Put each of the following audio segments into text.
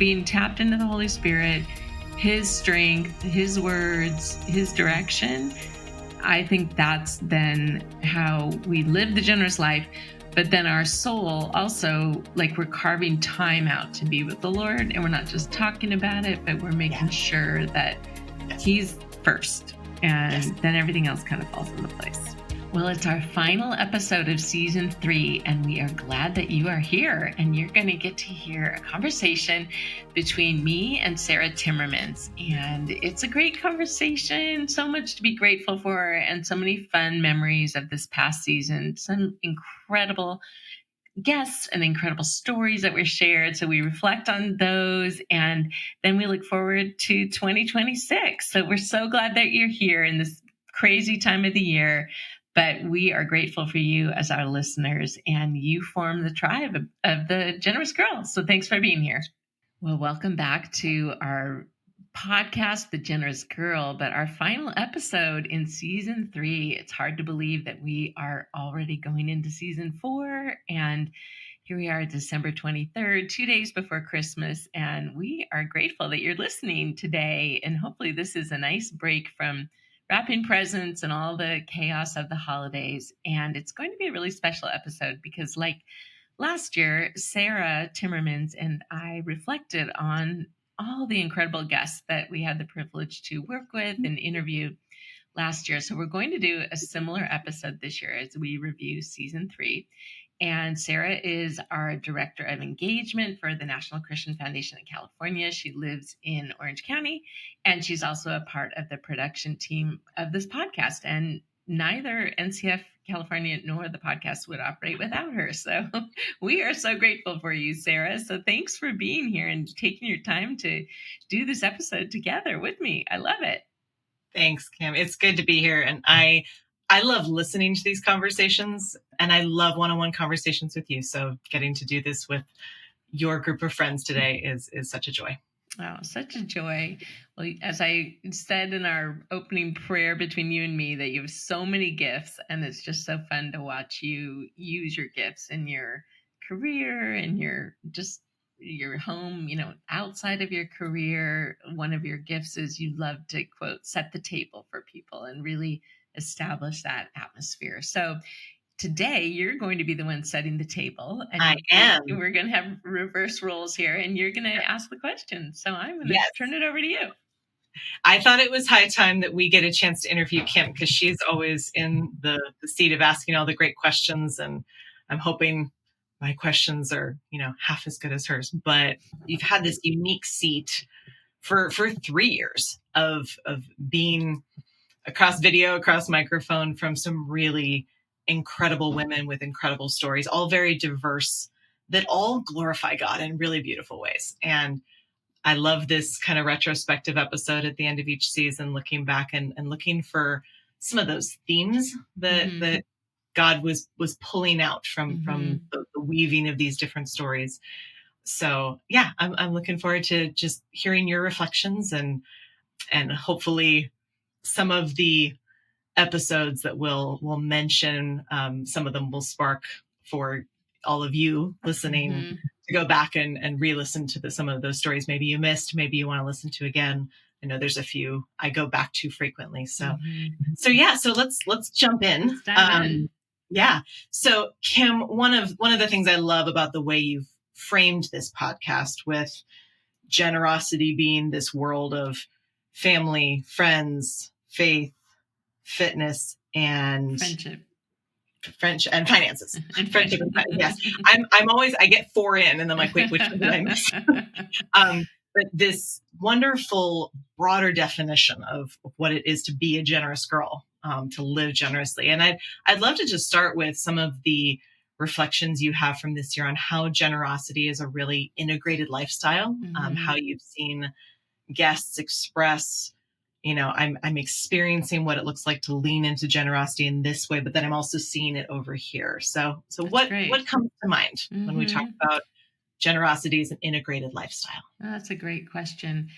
being tapped into the Holy Spirit, His strength, His words, His direction, I think that's then how we live the generous life. But then our soul also, like, we're carving time out to be with the Lord, and we're not just talking about it, but we're making sure that He's first, and then everything else kind of falls into place. Well, it's our final episode of season 3, and we are glad that you are here, and you're going to get to hear a conversation between me and Sarah Timmermans. And it's a great conversation, so much to be grateful for, and so many fun memories of this past season, some incredible guests and incredible stories that were shared. So we reflect on those, and then we look forward to 2026. So we're so glad that you're here in this crazy time of the year. But we are grateful for you as our listeners, and you form the tribe of the Generous Girls. So thanks for being here. Well, welcome back to our podcast, The Generous Girl, but our final episode in season 3. It's hard to believe that we are already going into season 4, and here we are, December 23rd, 2 days before Christmas, and we are grateful that you're listening today, and hopefully this is a nice break from wrapping presents and all the chaos of the holidays. And it's going to be a really special episode because, like last year, Sarah Timmermans and I reflected on all the incredible guests that we had the privilege to work with and interview last year. So we're going to do a similar episode this year as we review season 3. And Sarah is our Director of Engagement for the National Christian Foundation in California. She lives in Orange County, and she's also a part of the production team of this podcast. And neither NCF California nor the podcast would operate without her. So we are so grateful for you, Sarah. So thanks for being here and taking your time to do this episode together with me. I love it. Thanks, Kim. It's good to be here. And I love listening to these conversations, and I love one-on-one conversations with you. So getting to do this with your group of friends today is such a joy. Oh, such a joy. Well, as I said in our opening prayer between you and me, that you have so many gifts, and it's just so fun to watch you use your gifts in your career and your home, outside of your career. One of your gifts is you love to, quote, set the table for people and really establish that atmosphere. So today, you're going to be the one setting the table. And I am. We're going to have reverse roles here, and you're going to ask the questions. So I'm going to turn it over to you. I thought it was high time that we get a chance to interview Kim, because she's always in the seat of asking all the great questions. And I'm hoping my questions are, half as good as hers. But you've had this unique seat for 3 years of being across video, across microphone, from some really incredible women with incredible stories, all very diverse, that all glorify God in really beautiful ways. And I love this kind of retrospective episode at the end of each season, looking back and looking for some of those themes that God was pulling out from the weaving of these different stories. So yeah, I'm looking forward to just hearing your reflections, and hopefully some of the episodes that we'll mention, some of them will spark for all of you listening to go back and re-listen to some of those stories maybe you missed, maybe you want to listen to again. I know there's a few I go back to frequently. So let's jump in. Let's dive in. Yeah. So Kim, one of the things I love about the way you've framed this podcast, with generosity being this world of family, friends, faith, fitness, and friendship and finances. Friendship and finances. Yes. I get 4 in, and I'm like, wait, which one did I miss? But this wonderful broader definition of what it is to be a generous girl, to live generously. And I'd love to just start with some of the reflections you have from this year on how generosity is a really integrated lifestyle, how you've seen guests express, I'm experiencing what it looks like to lean into generosity in this way, but then I'm also seeing it over here. So what comes to mind when we talk about generosity as an integrated lifestyle? That's a great question.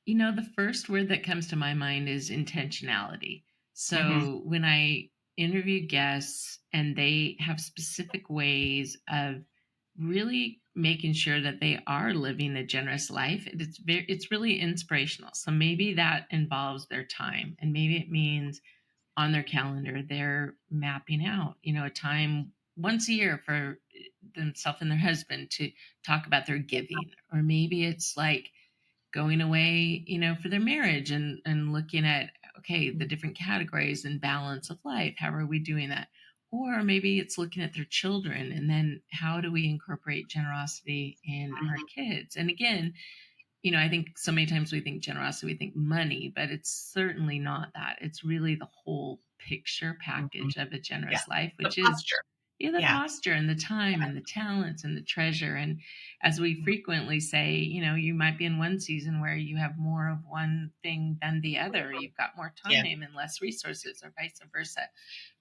The first word that comes to my mind is intentionality. So when I interview guests and they have specific ways of really making sure that they are living a generous life. It's really inspirational. So maybe that involves their time, and maybe it means on their calendar they're mapping out, a time once a year for themselves and their husband to talk about their giving. Or maybe it's like going away, for their marriage and looking at, okay, the different categories and balance of life. How are we doing that? Or maybe it's looking at their children, and then how do we incorporate generosity in our kids? And again, I think so many times we think generosity, we think money, but it's certainly not that. It's really the whole picture package of a Yeah. generous life, The which is posture. the Yeah. posture and the time and the talents and the treasure. And as we frequently say, you might be in one season where you have more of one thing than the other. You've got more Yeah. time and less resources, or vice versa.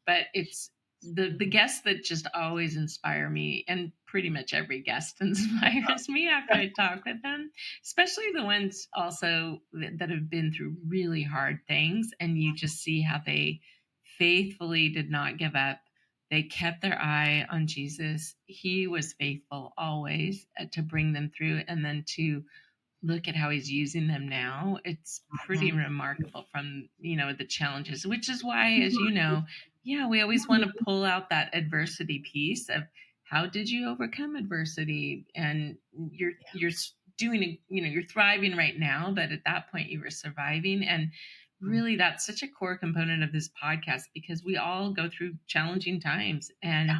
But it's the guests that just always inspire me, and pretty much every guest inspires me after I talk with them, especially the ones also that have been through really hard things, and you just see how they faithfully did not give up. They kept their eye on Jesus. He was faithful always to bring them through, and then to look at how he's using them now. It's pretty remarkable from, the challenges, which is why, as you know, yeah, we always want to pull out that adversity piece of how did you overcome adversity? And you're doing, you're thriving right now, but at that point you were surviving. And really, that's such a core component of this podcast, because we all go through challenging times. And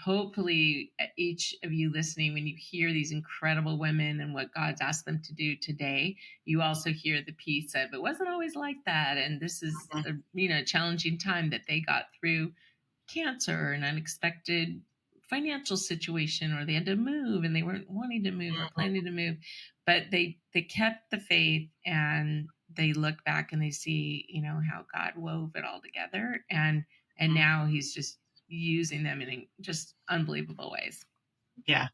hopefully each of you listening, when you hear these incredible women and what God's asked them to do today, you also hear the piece of it wasn't always like that. And this is a challenging time that they got through cancer, an unexpected financial situation, or they had to move and they weren't wanting to move or planning to move, but they kept the faith, and they look back and they see, how God wove it all together, and now he's just using them in just unbelievable ways. Yeah.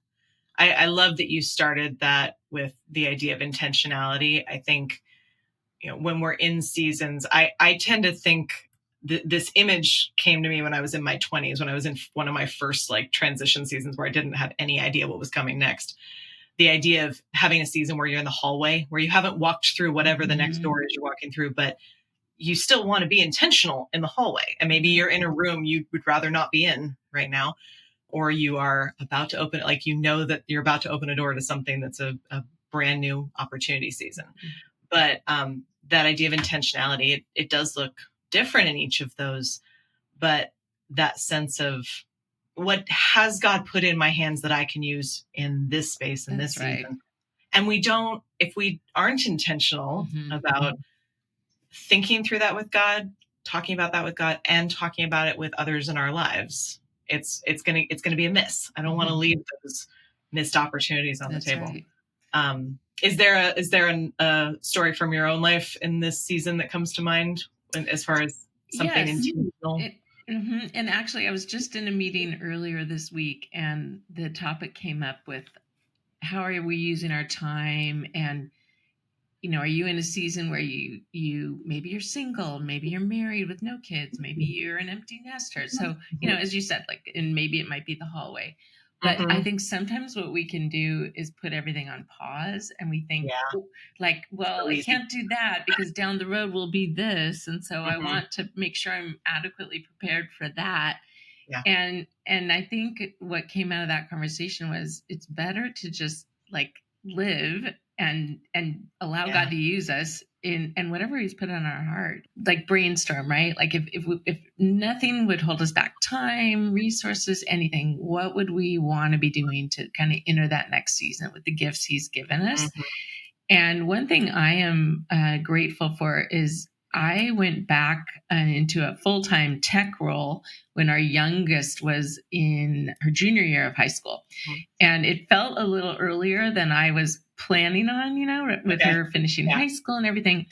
I love that you started that with the idea of intentionality. I think, when we're in seasons, I tend to think this image came to me when I was in my 20s, when I was in one of my first transition seasons where I didn't have any idea what was coming next. The idea of having a season where you're in the hallway, where you haven't walked through whatever the next door is you're walking through, but you still want to be intentional in the hallway. And maybe you're in a room you would rather not be in right now, or you are about to open, that you're about to open a door to something that's a brand new opportunity season. But that idea of intentionality, it does look different in each of those. But that sense of, what has God put in my hands that I can use in this space, in this season? And if we aren't intentional about thinking through that with God, talking about that with God, and talking about it with others in our lives, it's gonna be a miss. I don't want to leave those missed opportunities on the table. Right. Is there a story from your own life in this season that comes to mind as far as something intentional? And actually, I was just in a meeting earlier this week, and the topic came up with, how are we using our time? And are you in a season where you maybe you're single, maybe you're married with no kids, maybe you're an empty nester. So, as you said, and maybe it might be the hallway. But I think sometimes what we can do is put everything on pause, and we think well, I can't do that because down the road will be this. And so I want to make sure I'm adequately prepared for that. Yeah. And I think what came out of that conversation was, it's better to just live and allow God to use us and whatever he's put on our heart, brainstorm, right? If nothing would hold us back, time, resources, anything, what would we want to be doing to kind of enter that next season with the gifts he's given us? And one thing I am grateful for is I went back into a full-time tech role when our youngest was in her junior year of high school. And it felt a little earlier than I was planning on, with her finishing high school and everything.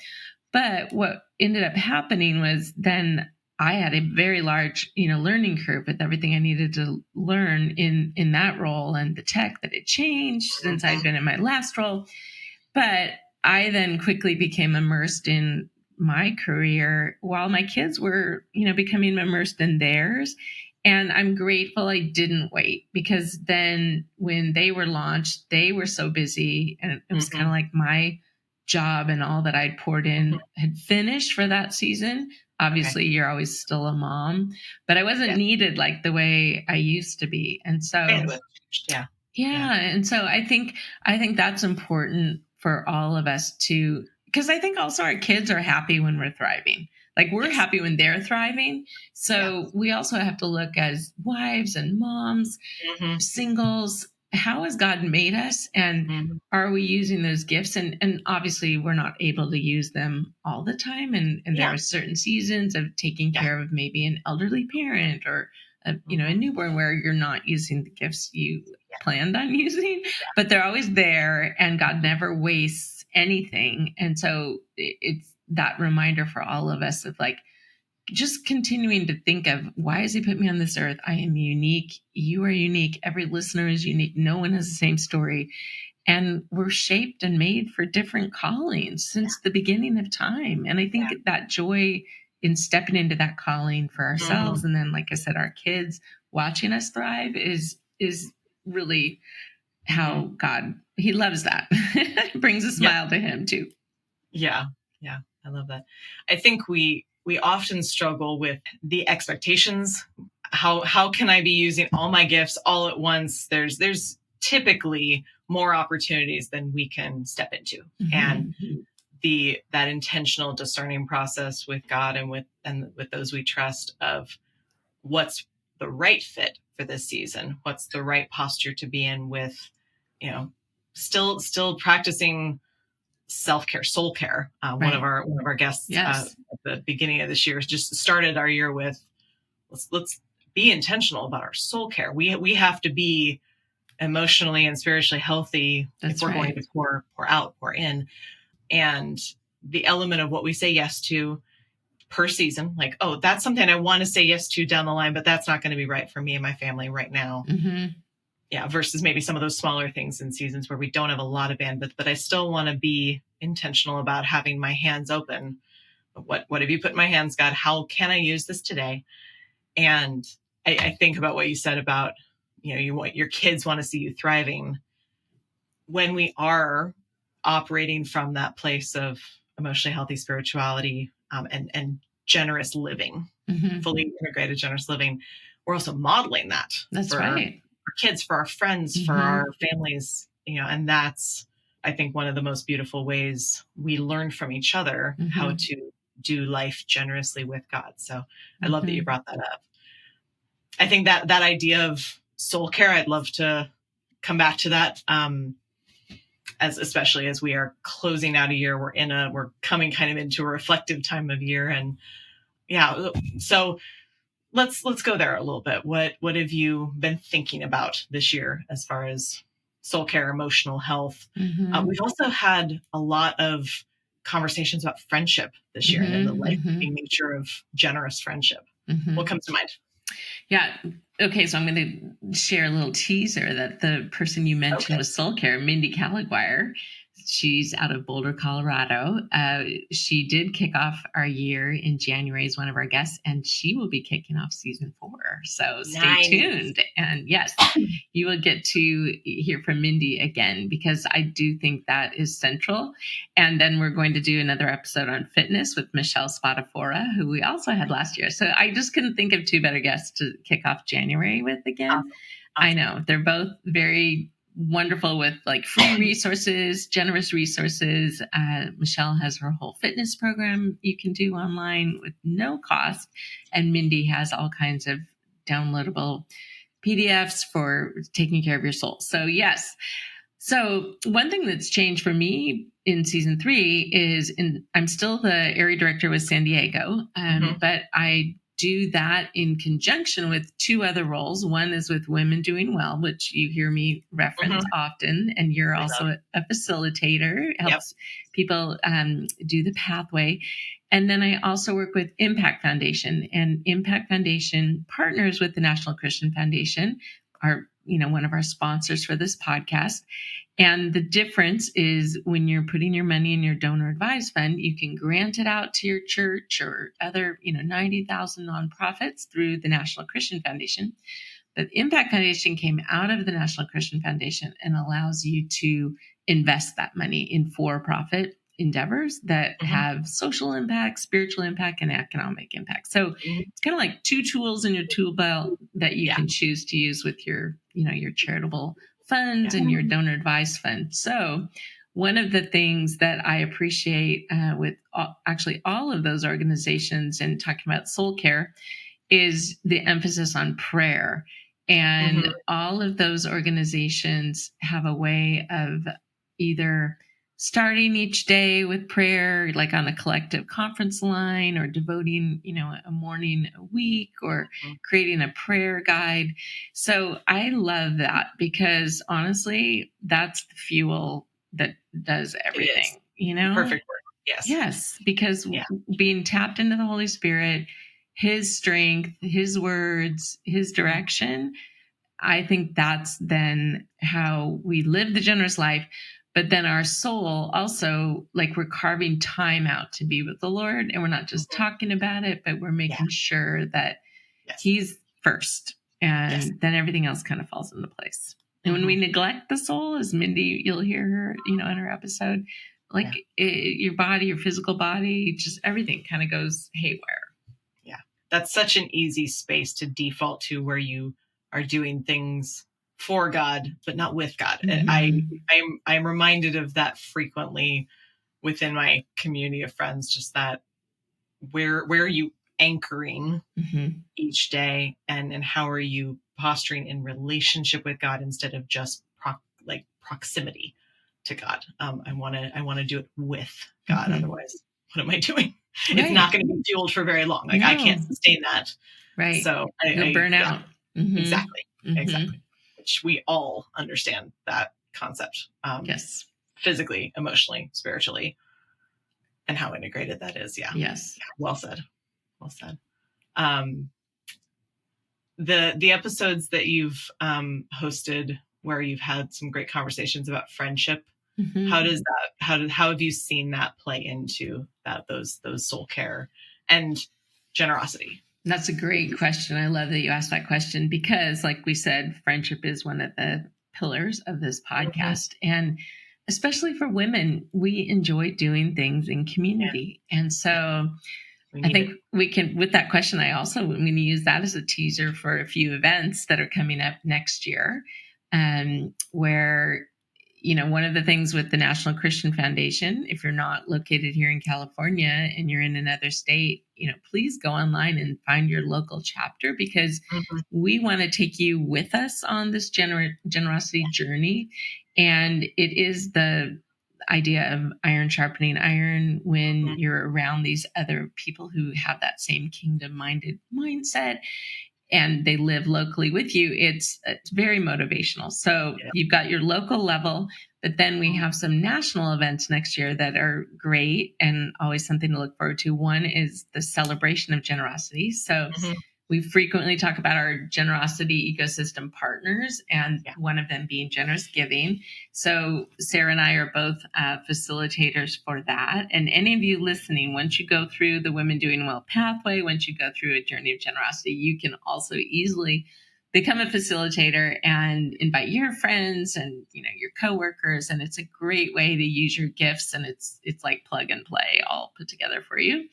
But what ended up happening was then I had a very large, learning curve with everything I needed to learn in that role, and the tech that had changed since I'd been in my last role. But I then quickly became immersed in my career while my kids were, becoming immersed in theirs. And I'm grateful I didn't wait, because then when they were launched, they were so busy, and it was kind of like my job and all that I'd poured in had finished for that season. Obviously, you're always still a mom, but I wasn't needed like the way I used to be. And so, yeah. And so I think that's important for all of us to, because I think also our kids are happy when we're thriving. Like, we're happy when they're thriving. So we also have to look as wives and moms, singles. How has God made us? And are we using those gifts? And obviously we're not able to use them all the time. And there are certain seasons of taking care of maybe an elderly parent or a newborn, where you're not using the gifts you planned on using, but they're always there, and God never wastes anything. And so it's that reminder for all of us of like, just continuing to think of, why has he put me on this earth? I am unique. You are unique. Every listener is unique. No one has the same story. And we're shaped and made for different callings since the beginning of time. And I think that joy in stepping into that calling for ourselves, and then, like I said, our kids watching us thrive is really how God, he loves that. Brings a smile to him too. Yeah. I love that. I think we often struggle with the expectations. How can I be using all my gifts all at once? There's typically more opportunities than we can step into. And that intentional discerning process with God and with those we trust of what's the right fit for this season, what's the right posture to be in, with, still practicing self-care, soul care. One of our guests at the beginning of this year just started our year with, let's be intentional about our soul care. We have to be emotionally and spiritually healthy if we're going to pour out, pour in. And the element of what we say yes to per season, like, oh, that's something I want to say yes to down the line, but that's not going to be right for me and my family right now. Versus maybe some of those smaller things in seasons where we don't have a lot of bandwidth, but I still want to be intentional about having my hands open. What have you put in my hands, God? How can I use this today? And I think about what you said about, your kids want to see you thriving. When we are operating from that place of emotionally healthy spirituality, and generous living, fully integrated generous living, we're also modeling that. That's right. Our kids, for our friends, for our families, and that's, I think, one of the most beautiful ways we learn from each other how to do life generously with God. So I love that you brought that up. I think that idea of soul care, I'd love to come back to that. Especially as we are closing out a year, we're coming kind of into a reflective time of year. And so let's go there a little bit. What have you been thinking about this year as far as soul care, emotional health? We've also had a lot of conversations about friendship this year and the life-giving nature of generous friendship. What comes to mind? Yeah. Okay. So I'm going to share a little teaser that the person you mentioned with soul care, Mindy Caliguire, she's out of Boulder, Colorado. She did kick off our year in January as one of our guests, and she will be kicking off season 4. So stay tuned. And yes, you will get to hear from Mindy again, because I do think that is central. And then we're going to do another episode on fitness with Michelle Spadafora, who we also had last year. So I just couldn't think of 2 better guests to kick off January with again. Awesome. I know they're both very wonderful with like free resources, generous resources. Michelle has her whole fitness program you can do online with no cost. And Mindy has all kinds of downloadable PDFs for taking care of your soul. So yes. So one thing that's changed for me in season 3 is I'm still the area director with San Diego, but I do that in conjunction with 2 other roles. One is with Women Doing Well, which you hear me reference often, and you're also a facilitator, helps people do the pathway. And then I also work with Impact Foundation, and Impact Foundation partners with the National Christian Foundation, one of our sponsors for this podcast. And the difference is when you're putting your money in your donor advised fund, you can grant it out to your church or other, 90,000 nonprofits through the National Christian Foundation. The Impact Foundation came out of the National Christian Foundation and allows you to invest that money in for-profit endeavors that have social impact, spiritual impact, and economic impact. So it's kind of like two tools in your tool belt that you can choose to use with your, your charitable funds and your donor advised fund. So one of the things that I appreciate with actually all of those organizations and talking about soul care is the emphasis on prayer. And all of those organizations have a way of either starting each day with prayer, like on a collective conference line, or devoting, a morning a week, or creating a prayer guide. So I love that because honestly, that's the fuel that does everything, Perfect word. Yes. Yes, because being tapped into the Holy Spirit, his strength, his words, his direction, I think that's then how we live the generous life. But then our soul also, like, we're carving time out to be with the Lord, and we're not just talking about it, but we're making sure that he's first, and then everything else kind of falls into place. And when we neglect the soul, as Mindy, you'll hear her, in her episode, like your body, your physical body, just everything kind of goes haywire. Yeah. That's such an easy space to default to, where you are doing things for God, but not with God. And I'm reminded of that frequently within my community of friends, just that where are you anchoring each day, and how are you posturing in relationship with God instead of just proximity to God. I want to do it with God. Otherwise, what am I doing? Right. It's not going to be fueled for very long. Like, I can't sustain that. Right. So you'll burn out. Exactly. Which we all understand that concept. Yes. Physically, emotionally, spiritually, and how integrated that is. Yeah. Yes. Well said. Well said. The episodes that you've hosted, where you've had some great conversations about friendship, how have you seen that play into those soul care and generosity? That's a great question. I love that you asked that question because, like we said, friendship is one of the pillars of this podcast. And especially for women, we enjoy doing things in community. And so I think we can, with that question, I'm going to use that as a teaser for a few events that are coming up next year, where, one of the things with the National Christian Foundation, if you're not located here in California and you're in another state, please go online and find your local chapter, because we want to take you with us on this generosity journey. And it is the idea of iron sharpening iron when you're around these other people who have that same kingdom-minded mindset and they live locally with you. It's very motivational. So you've got your local level, but then we have some national events next year that are great and always something to look forward to. One is the celebration of generosity. So we frequently talk about our generosity ecosystem partners, and one of them being generous giving. So Sarah and I are both facilitators for that. And any of you listening, once you go through the Women Doing Well pathway, once you go through a journey of generosity, you can also easily become a facilitator and invite your friends and your coworkers. And it's a great way to use your gifts, and it's like plug and play all put together for you.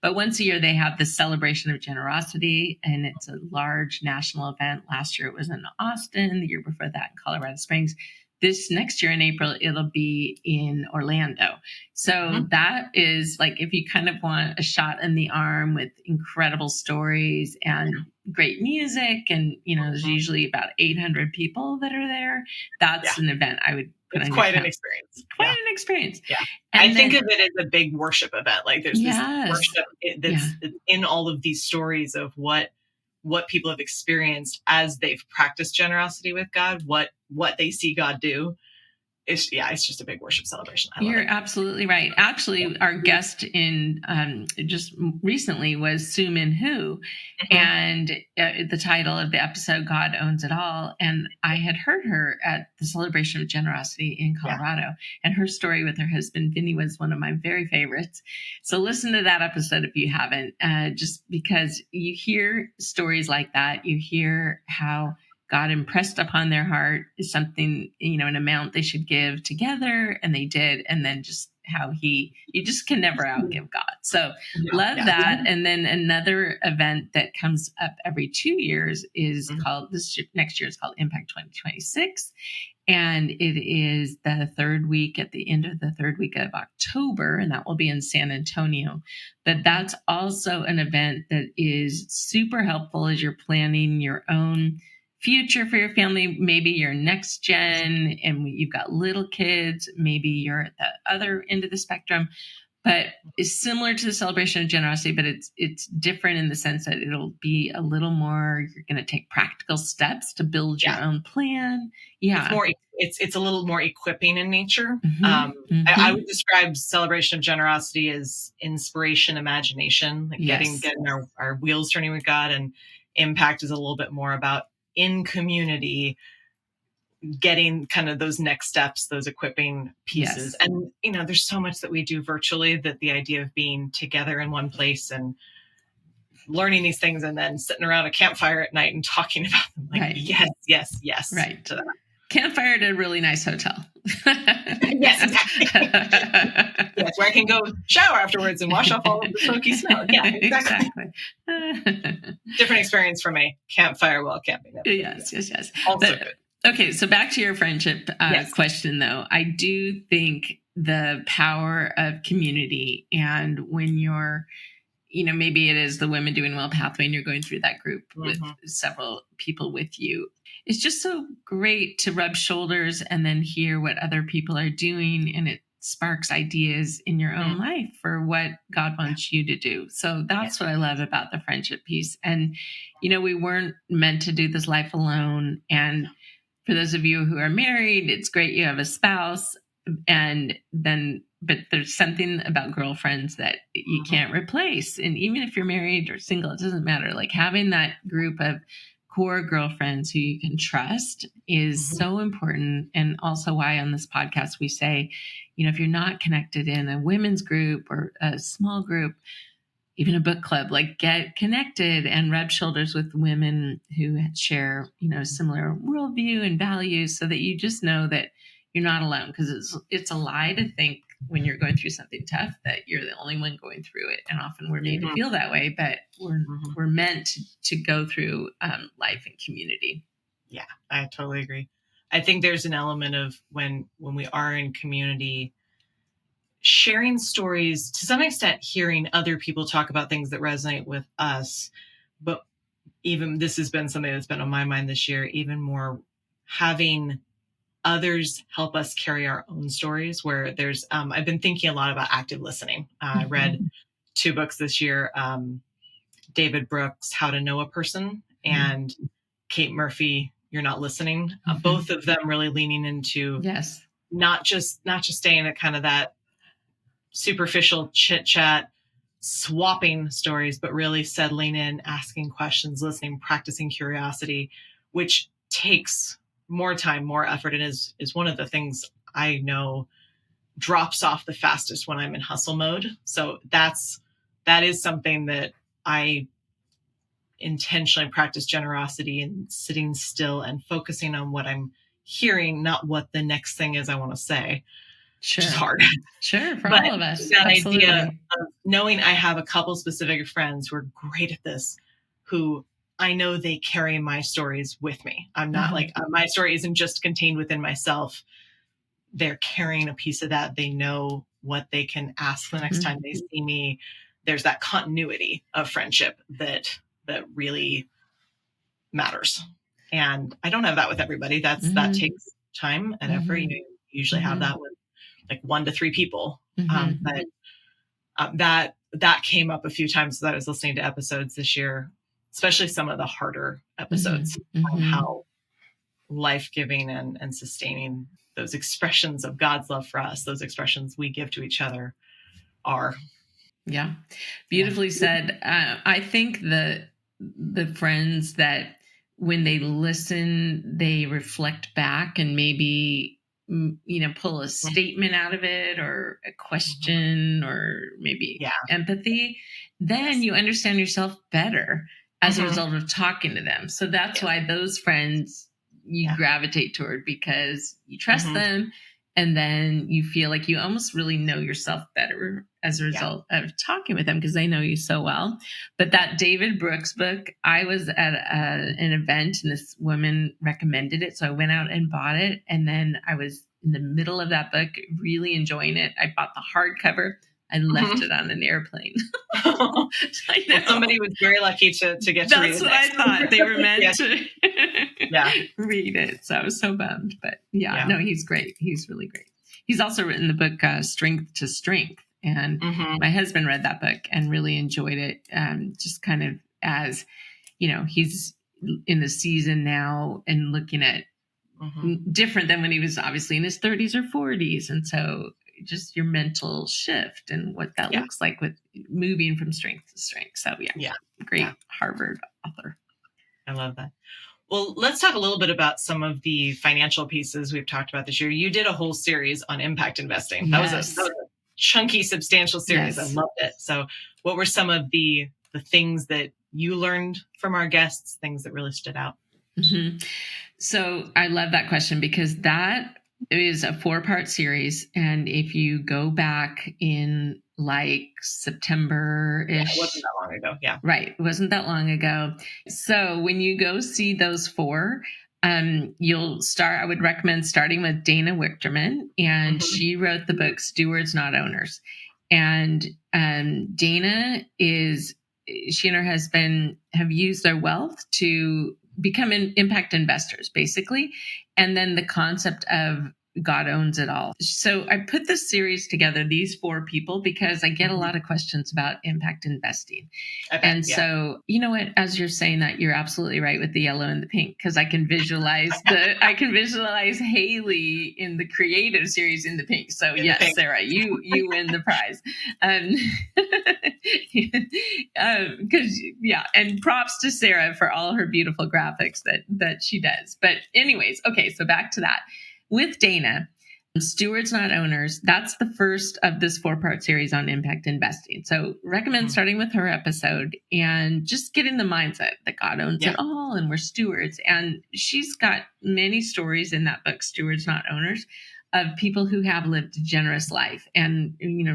But once a year they have the celebration of generosity, and it's a large national event. Last year it was in Austin, the year before that in Colorado Springs. This next year in April, it'll be in Orlando. So that is like, if you kind of want a shot in the arm with incredible stories and great music, and there's usually about 800 people that are there. That's an event I would put on. Quite an experience. Quite an experience. Yeah. And I think of it as a big worship event. Like, there's this worship that's in all of these stories of what people have experienced as they've practiced generosity with God, what they see God do. it's just a big worship celebration. I love You're it. absolutely right. Actually, our guest in just recently was Sue Min Hu, and the title of the episode, God Owns It All. And I had heard her at the Celebration of Generosity in Colorado, and her story with her husband, Vinny, was one of my very favorites. So listen to that episode if you haven't, just because you hear stories like that. You hear how God impressed upon their heart is something, an amount they should give together, and they did. And then just how you just can never outgive God. So love that. And then another event that comes up every 2 years is called, next year is called Impact 2026. And it is the third week at the end of the third week of October, and that will be in San Antonio. But that's also an event that is super helpful as you're planning your own future for your family. Maybe you're next gen and you've got little kids. Maybe you're at the other end of the spectrum. But it's similar to the Celebration of Generosity, but it's different in the sense that it'll be a little more, you're going to take practical steps to build your own plan. Yeah. It's a little more equipping in nature. I would describe Celebration of Generosity as inspiration, imagination, like getting our wheels turning with God, and Impact is a little bit more about in community, getting kind of those next steps, those equipping pieces. And, there's so much that we do virtually, that the idea of being together in one place and learning these things and then sitting around a campfire at night and talking about them. Like, yes. Right. To that. Campfire at a really nice hotel. Yes, exactly. Yes, where I can go shower afterwards and wash off all of the smoky snow. Yeah, exactly. Different experience from a campfire while camping. Yes. Also good. Okay, so back to your friendship question, though. I do think the power of community, and when you're, maybe it is the Women Doing Well pathway and you're going through that group with several people with you. It's just so great to rub shoulders and then hear what other people are doing, and it sparks ideas in your own life for what God wants you to do. So that's what I love about the friendship piece. And, we weren't meant to do this life alone. And for those of you who are married, it's great you have a spouse, but there's something about girlfriends that you can't replace. And even if you're married or single, it doesn't matter. Like having that group of core girlfriends who you can trust is so important. And also why on this podcast we say, if you're not connected in a women's group or a small group, even a book club, like get connected and rub shoulders with women who share, similar worldview and values, so that you just know that you're not alone. Because it's a lie to think when you're going through something tough that you're the only one going through it. And often we're made to feel that way, but we're meant to go through life in community. Yeah, I totally agree. I think there's an element of when we are in community, sharing stories, to some extent, hearing other people talk about things that resonate with us. But even this has been something that's been on my mind this year, even more having others help us carry our own stories, where there's, I've been thinking a lot about active listening. I read 2 books this year, David Brooks, How to Know a Person, and Kate Murphy, You're Not Listening. Both of them really leaning into not just staying at kind of that superficial chit chat, swapping stories, but really settling in, asking questions, listening, practicing curiosity, which takes more time, more effort, and is one of the things I know drops off the fastest when I'm in hustle mode. So that is something that I intentionally practice, generosity and sitting still and focusing on what I'm hearing, not what the next thing is I want to say. Sure. Which is hard. Sure, for all of us. That Absolutely. idea of knowing I have a couple specific friends who are great at this, who I know they carry my stories with me. I'm not like, my story isn't just contained within myself. They're carrying a piece of that. They know what they can ask the next time they see me. There's that continuity of friendship that really matters. And I don't have that with everybody. That takes time and effort. You usually have that with like 1 to 3 people. But that came up a few times as I was listening to episodes this year, especially some of the harder episodes on how life-giving and sustaining those expressions of God's love for us, those expressions we give to each other are. Yeah. Beautifully said. I think the friends that when they listen, they reflect back and maybe, pull a statement out of it or a question or maybe empathy, then you understand yourself better as a result of talking to them. So that's why those friends you gravitate toward, because you trust them. And then you feel like you almost really know yourself better as a result of talking with them because they know you so well. But that David Brooks book, I was at an event and this woman recommended it. So I went out and bought it. And then I was in the middle of that book, really enjoying it. I bought the hardcover. I left it on an airplane. Well, somebody was very lucky to get to read it. That's what I thought. They were meant to read it. So I was so bummed. But no, he's great. He's really great. He's also written the book Strength to Strength. And my husband read that book and really enjoyed it. Just kind of as, he's in the season now and looking at different than when he was obviously in his 30s or 40s. And so just your mental shift and what that looks like with moving from strength to strength. So great Harvard author. I love that. Well, let's talk a little bit about some of the financial pieces we've talked about this year. You did a whole series on impact investing. Yes. That was a chunky, substantial series. Yes. I loved it. So what were some of the things that you learned from our guests, things that really stood out? So I love that question because that is a 4-part series. And if you go back in like September-ish. It wasn't that long ago. Yeah. Right. It wasn't that long ago. So when you go see those 4, you'll start, I would recommend starting with Dana Wichterman. And she wrote the book Stewards, Not Owners. And Dana she and her husband have used their wealth to become impact investors, basically. And then the concept of God owns it all. So I put this series together, these 4 people, because I get a lot of questions about impact investing. So, you know what, as you're saying that, you're absolutely right with the yellow and the pink, because I can visualize Haley in the creative series in the pink. So yes, Sarah, you win the prize. And props to Sarah for all her beautiful graphics that she does. But anyways, okay, so back to that. With Dana, Stewards Not Owners, that's the first of this 4-part series on impact investing. So recommend starting with her episode and just getting the mindset that God owns it all and we're stewards. And she's got many stories in that book, Stewards Not Owners, of people who have lived a generous life and,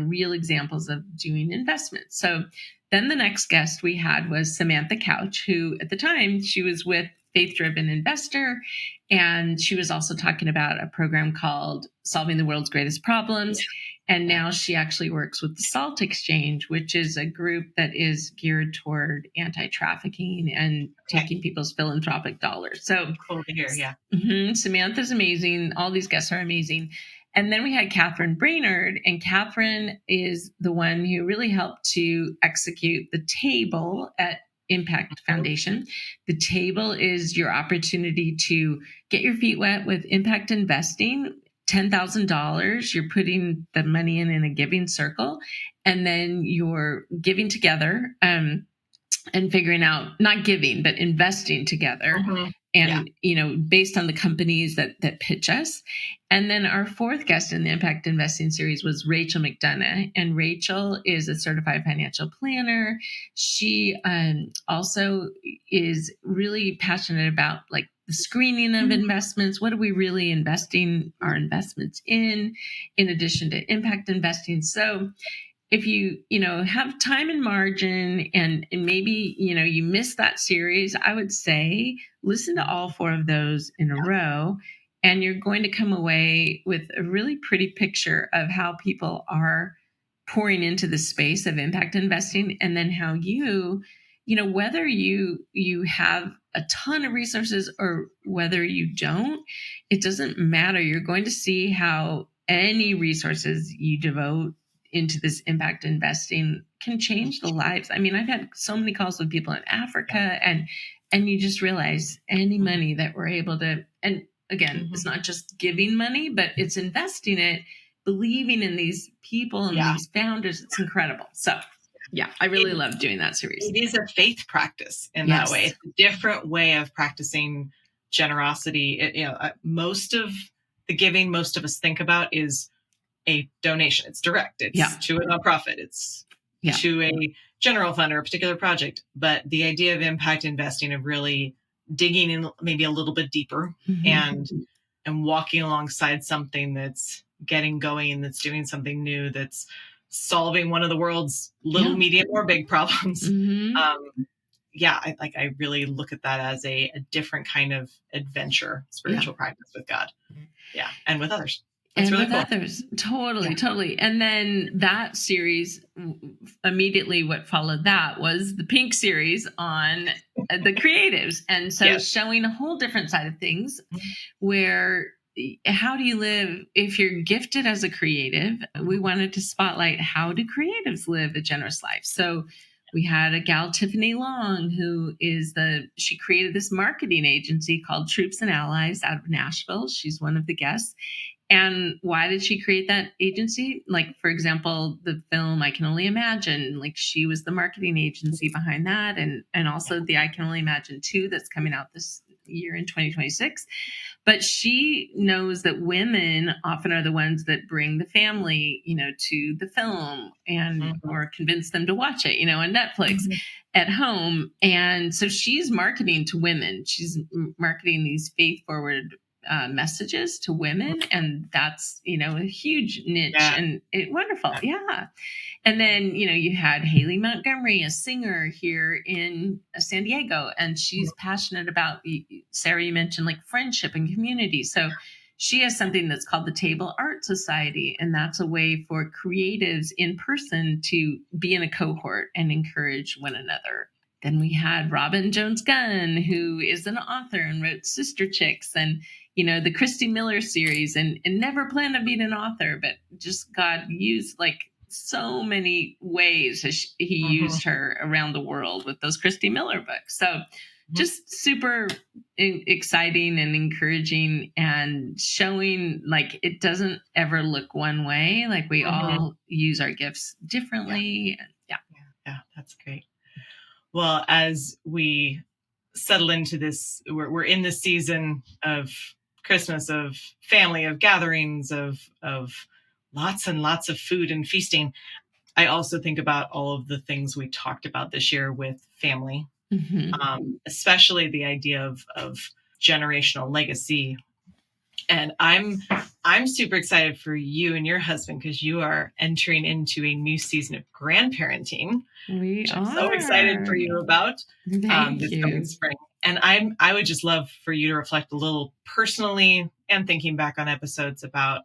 real examples of doing investments. So then the next guest we had was Samantha Couch, who at the time she was with Faith Driven Investor. And she was also talking about a program called Solving the World's Greatest Problems. And now she actually works with the SALT Exchange, which is a group that is geared toward anti-trafficking and taking people's philanthropic dollars. So cool to hear. Samantha's amazing. All these guests are amazing. And then we had Catherine Brainerd, and Catherine is the one who really helped to execute the table at Impact Foundation. The table is your opportunity to get your feet wet with impact investing. $10,000, you're putting the money in a giving circle, and then you're giving together and figuring out, not giving, but investing together. And, based on the companies that pitch us. And then our 4th guest in the Impact Investing series was Rachel McDonough. And Rachel is a certified financial planner. She also is really passionate about like the screening of investments. What are we really investing our investments in addition to impact investing? So if you have time and margin and maybe, you missed that series, I would say listen to all 4 of those in a row, and you're going to come away with a really pretty picture of how people are pouring into the space of impact investing, and then how whether you have a ton of resources or whether you don't, it doesn't matter. You're going to see how any resources you devote into this impact investing can change the lives. I mean, I've had so many calls with people in Africa, and you just realize any money that we're able to, and again, it's not just giving money, but it's investing it, believing in these people and these founders. It's incredible. So yeah, I really love doing that series. It is a faith practice in that way. It's a different way of practicing generosity. Most of the giving most of us think about is a donation. It's direct. It's to a nonprofit. It's to a general fund or a particular project. But the idea of impact investing, of really digging in maybe a little bit deeper and walking alongside something that's getting going, that's doing something new, that's solving one of the world's little, medium, or big problems. I really look at that as a different kind of adventure, spiritual practice with God. Yeah. And with others. That's and really with cool. others. Totally. And then that series, immediately what followed that was the Pink series on the creatives. And so showing a whole different side of things where, how do you live if you're gifted as a creative? We wanted to spotlight, how do creatives live a generous life? So we had a gal, Tiffany Long, who she created this marketing agency called Troops and Allies out of Nashville. She's one of the guests. And why did she create that agency? Like, for example, the film I Can Only Imagine, like she was the marketing agency behind that. And also the I Can Only Imagine 2 that's coming out this year in 2026. But she knows that women often are the ones that bring the family, to the film and or convince them to watch it, on Netflix at home. And so she's marketing to women. She's marketing these faith-forward messages to women, and that's a huge niche and wonderful. And then you had Haley Montgomery, a singer here in San Diego, and she's passionate about, Sarah, you mentioned like friendship and community. So she has something that's called the Table Art Society, and that's a way for creatives in person to be in a cohort and encourage one another. Then we had Robin Jones Gunn, who is an author and wrote Sister Chicks and, the Christy Miller series, and never planned on being an author, but just God used like so many ways he used her around the world with those Christy Miller books. So just super exciting and encouraging, and showing like it doesn't ever look one way. Like we all use our gifts differently. Yeah, that's great. Well, as we settle into this, we're in the season of Christmas, of family, of gatherings, of lots and lots of food and feasting. I also think about all of the things we talked about this year with family, especially the idea of generational legacy. And I'm super excited for you and your husband, because you are entering into a new season of grandparenting. I'm so excited for you about this coming spring. And I would just love for you to reflect a little personally, and thinking back on episodes about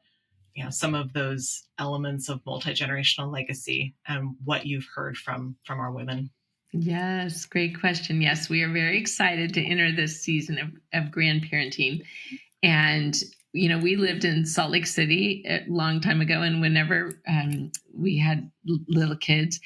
some of those elements of multi-generational legacy and what you've heard from our women. Yes, great question. Yes, we are very excited to enter this season of grandparenting. And, we lived in Salt Lake City a long time ago. And whenever we had little kids,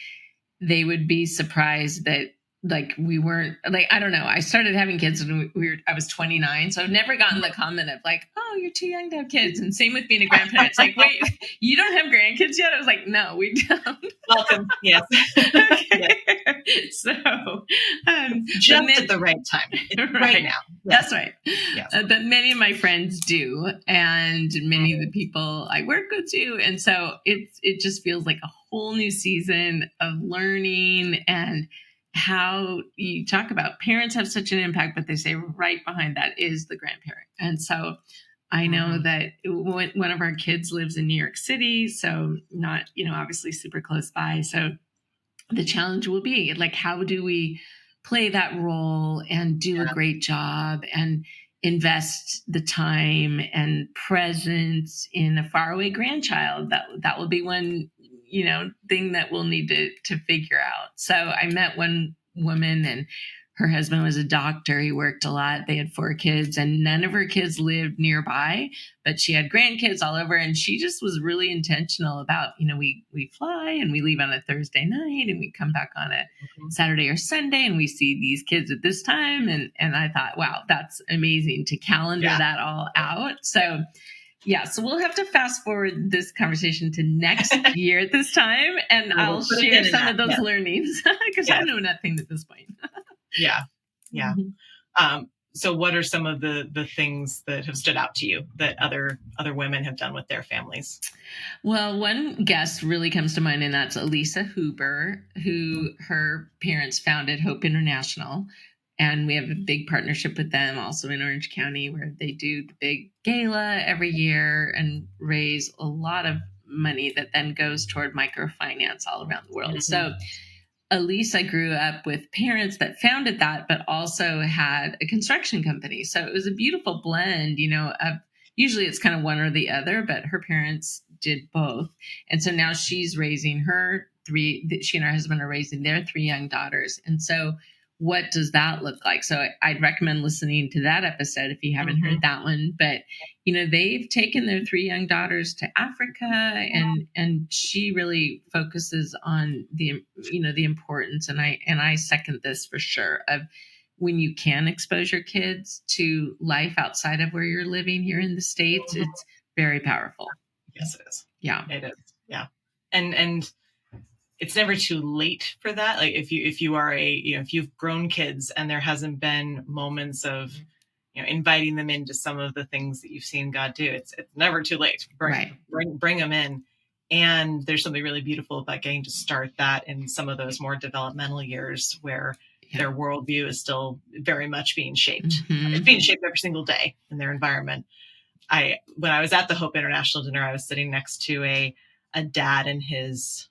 they would be surprised that like we weren't like, I don't know. I started having kids when I was 29. So I've never gotten the comment of like, oh, you're too young to have kids. And same with being a grandparent. It's like, wait, you don't have grandkids yet? I was like, no, we don't. Welcome. Yes. Okay. Yes. So just at the right time. Right now. Yes. That's right. Yes. But many of my friends do. And many of the people I work with do. And so it just feels like a whole new season of learning, and how you talk about parents have such an impact, but they say right behind that is the grandparent. And so I know that one of our kids lives in New York City, so not, obviously super close by. So the challenge will be like, how do we play that role and do a great job and invest the time and presence in a faraway grandchild? That will be one thing that we'll need to figure out. So I met one woman, and Her husband was a doctor. He worked a lot. They had 4 kids, and none of her kids lived nearby, but she had grandkids all over. And she just was really intentional about, we fly and we leave on a Thursday night and we come back on a Saturday or Sunday and we see these kids at this time. And I thought, wow, that's amazing to calendar that all out. So so we'll have to fast forward this conversation to next year at this time, and I'll share some of those learnings because I know nothing at this point. Yeah. Mm-hmm. So what are some of the things that have stood out to you that other women have done with their families? Well, one guest really comes to mind, and that's Elisa Huber, who her parents founded Hope International. And we have a big partnership with them also in Orange County, where they do the big gala every year and raise a lot of money that then goes toward microfinance all around the world. Mm-hmm. So Elisa grew up with parents that founded that, but also had a construction company. So it was a beautiful blend, of usually it's kind of one or the other, but her parents did both. And so now she's raising she and her husband are raising their 3 young daughters. And so what does that look like? So I'd recommend listening to that episode if you haven't heard that one. But, they've taken their 3 young daughters to Africa, and she really focuses on the importance. And I second this for sure, of when you can expose your kids to life outside of where you're living here in the States, it's very powerful. Yes, it is. Yeah, it is. Yeah. And it's never too late for that. Like if you are if you've grown kids and there hasn't been moments of, inviting them into some of the things that you've seen God do, it's never too late. Bring them in. And there's something really beautiful about getting to start that in some of those more developmental years where their worldview is still very much being shaped. Mm-hmm. It's being shaped every single day in their environment. When I was at the Hope International dinner, I was sitting next to a dad and his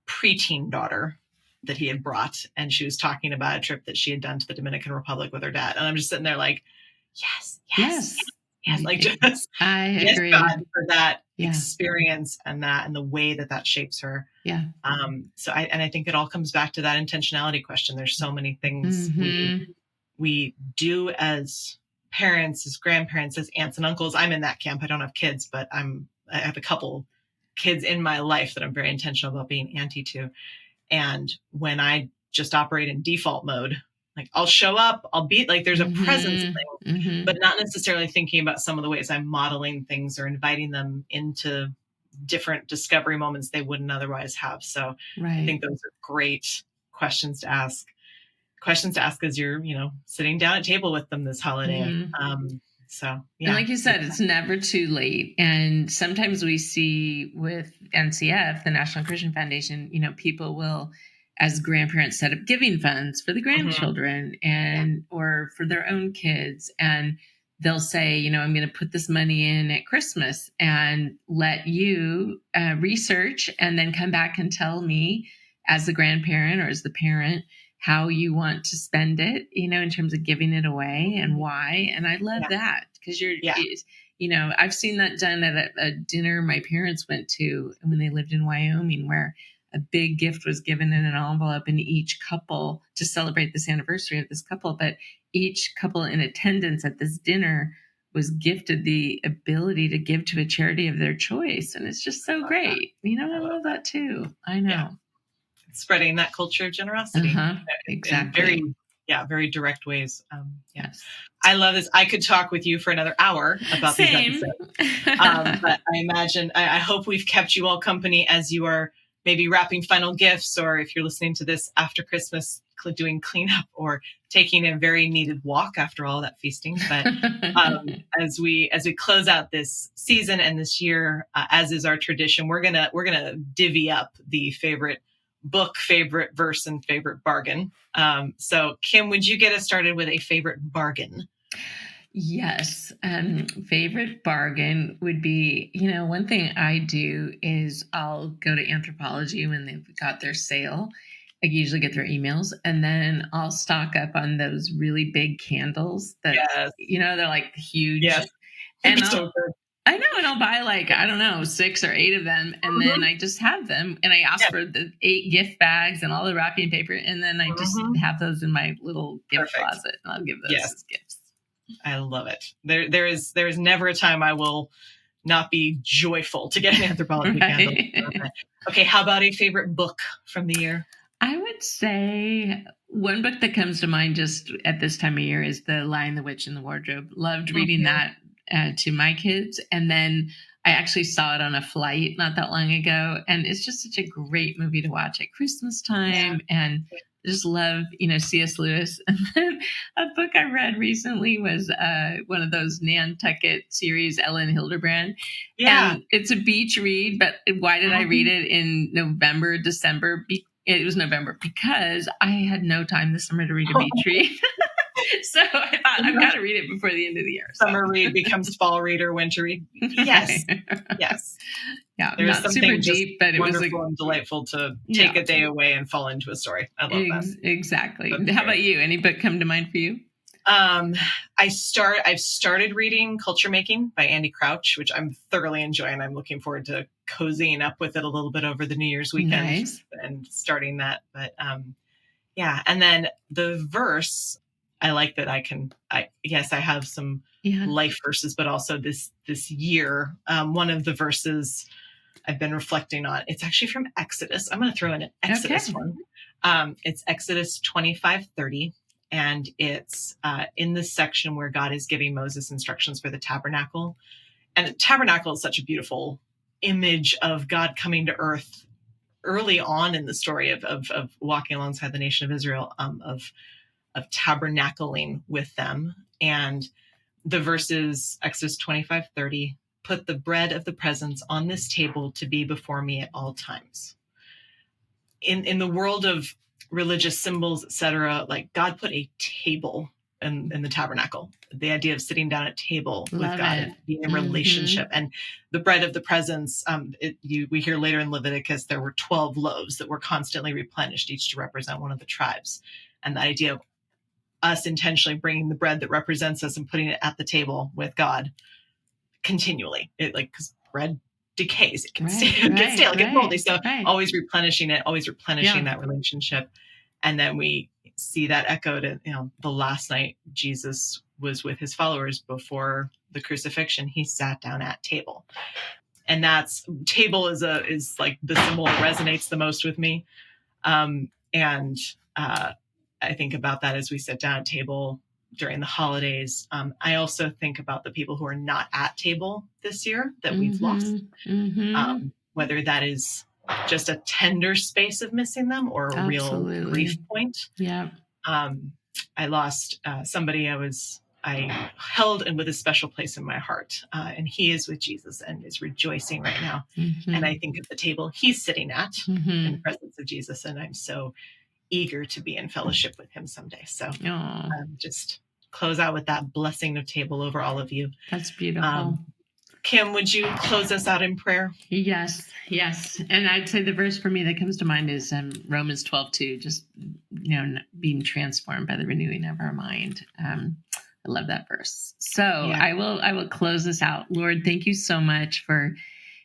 preteen daughter that he had brought, and she was talking about a trip that she had done to the Dominican Republic with her dad. And I'm just sitting there like, yes. Like, just I agree. God for that experience and the way that shapes her. Yeah. So I think it all comes back to that intentionality question. There's so many things we do as parents, as grandparents, as aunts and uncles. I'm in that camp. I don't have kids, but I have a couple kids in my life that I'm very intentional about being auntie to. And when I just operate in default mode, like I'll show up, I'll be like, there's a presence thing, but not necessarily thinking about some of the ways I'm modeling things or inviting them into different discovery moments they wouldn't otherwise have. So I think those are great questions to ask as you're, sitting down at table with them this holiday. So, and like you said, it's never too late. And sometimes we see with NCF, the National Christian Foundation, people will, as grandparents, set up giving funds for the grandchildren or for their own kids. And they'll say, I'm going to put this money in at Christmas and let you research and then come back and tell me as the grandparent or as the parent how you want to spend it, in terms of giving it away and why. And I love that because I've seen that done at a dinner my parents went to when they lived in Wyoming, where a big gift was given in an envelope in each couple to celebrate this anniversary of this couple. But each couple in attendance at this dinner was gifted the ability to give to a charity of their choice. And it's just so great. I love that too. I know. Yeah. Spreading that culture of generosity. Exactly. In very direct ways. Yes. I love this. I could talk with you for another hour about these episodes. But I imagine, I hope we've kept you all company as you are maybe wrapping final gifts, or if you're listening to this after Christmas, doing cleanup or taking a very needed walk after all that feasting. But as we close out this season and this year, as is our tradition, we're gonna divvy up the favorite book, favorite verse, and favorite bargain. So Kim, would you get us started with a favorite bargain? Yes. Favorite bargain would be, one thing I do is I'll go to Anthropologie when they've got their sale. I usually get their emails, and then I'll stock up on those really big candles that, they're like huge. Yes. And I know, and I'll buy like, I don't know, 6 or 8 of them, and then I just have them, and I ask for the 8 gift bags and all the wrapping paper, and then I just have those in my little gift closet, and I'll give those as gifts. I love it. There is never a time I will not be joyful to get an Anthropologie candle. Okay, how about a favorite book from the year? I would say one book that comes to mind just at this time of year is The Lion, the Witch, and the Wardrobe. Loved reading that to my kids. And then I actually saw it on a flight not that long ago. And it's just such a great movie to watch at Christmas time. Yeah. And just love, C.S. Lewis. And then a book I read recently was one of those Nantucket series, Ellen Hildebrand. Yeah. And it's a beach read, but why did I read it in November, December? It was November because I had no time this summer to read a beach read. So I thought I've got to read it before the end of the year. Summer read becomes fall read or winter read. Yes. Yes. Yeah. There's not super deep, but it was wonderful and delightful to take a day away and fall into a story. I love that. Exactly. How about you? Any book come to mind for you? I've started reading Culture Making by Andy Crouch, which I'm thoroughly enjoying. I'm looking forward to cozying up with it a little bit over the New Year's weekend and starting that. But yeah. And then the verse, I like that I have some life verses, but also this year, one of the verses I've been reflecting on, it's actually from Exodus. I'm going to throw in an Exodus one. It's Exodus 25:30. And it's in this section where God is giving Moses instructions for the tabernacle. And the tabernacle is such a beautiful image of God coming to earth early on in the story of walking alongside the nation of Israel, of tabernacling with them. And the verses, Exodus 25:30, put the bread of the presence on this table to be before me at all times. In the world of religious symbols, etc., like God put a table in the tabernacle. The idea of sitting down at a table with God and being in relationship, and the bread of the presence. We hear later in Leviticus there were 12 loaves that were constantly replenished, each to represent one of the tribes, and the idea of us intentionally bringing the bread that represents us and putting it at the table with God continually. Because bread decays, it can get stale, it gets moldy. So always replenishing it, always replenishing that relationship. And then we see that echoed in, the last night Jesus was with his followers before the crucifixion. He sat down at table. And that's table is like the symbol that resonates the most with me. And I think about that as we sit down at table during the holidays. I also think about the people who are not at table this year that we've lost, whether that is just a tender space of missing them or a real grief point. Yeah. I lost somebody I held and with a special place in my heart. And he is with Jesus and is rejoicing right now. And I think of the table he's sitting at in the presence of Jesus. And I'm so eager to be in fellowship with him someday. So just close out with that blessing of table over all of you. That's beautiful. Kim, would you close us out in prayer? Yes. And I'd say the verse for me that comes to mind is Romans 12:2, just, being transformed by the renewing of our mind. I love that verse. So I will close this out. Lord, thank you so much for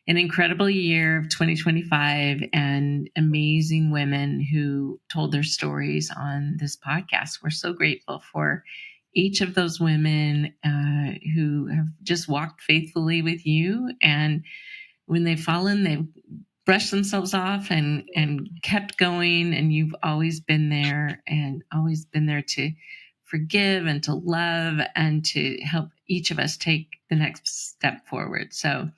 an incredible year of 2025 and amazing women who told their stories on this podcast. We're so grateful for each of those women who have just walked faithfully with you. And when they've fallen, they've brushed themselves off and kept going. And you've always been there to forgive and to love and to help each of us take the next step forward. So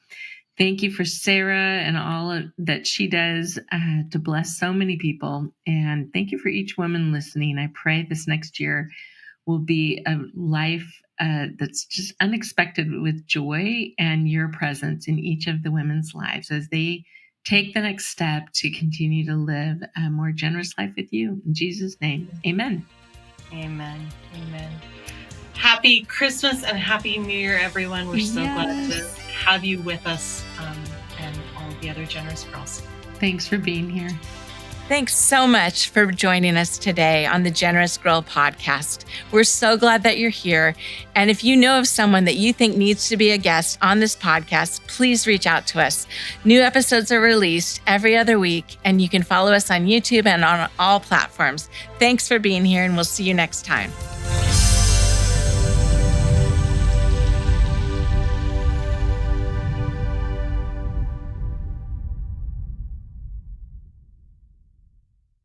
thank you for Sarah and all that she does to bless so many people. And thank you for each woman listening. I pray this next year will be a life that's just unexpected with joy and your presence in each of the women's lives as they take the next step to continue to live a more generous life with you. In Jesus' name, amen. Amen. Amen. Happy Christmas and Happy New Year, everyone. We're so glad to have you with us and all the other generous girls. Thanks for being here. Thanks so much for joining us today on the Generous Girl podcast. We're so glad that you're here. And if you know of someone that you think needs to be a guest on this podcast, please reach out to us. New episodes are released every other week, and you can follow us on YouTube and on all platforms. Thanks for being here, and we'll see you next time.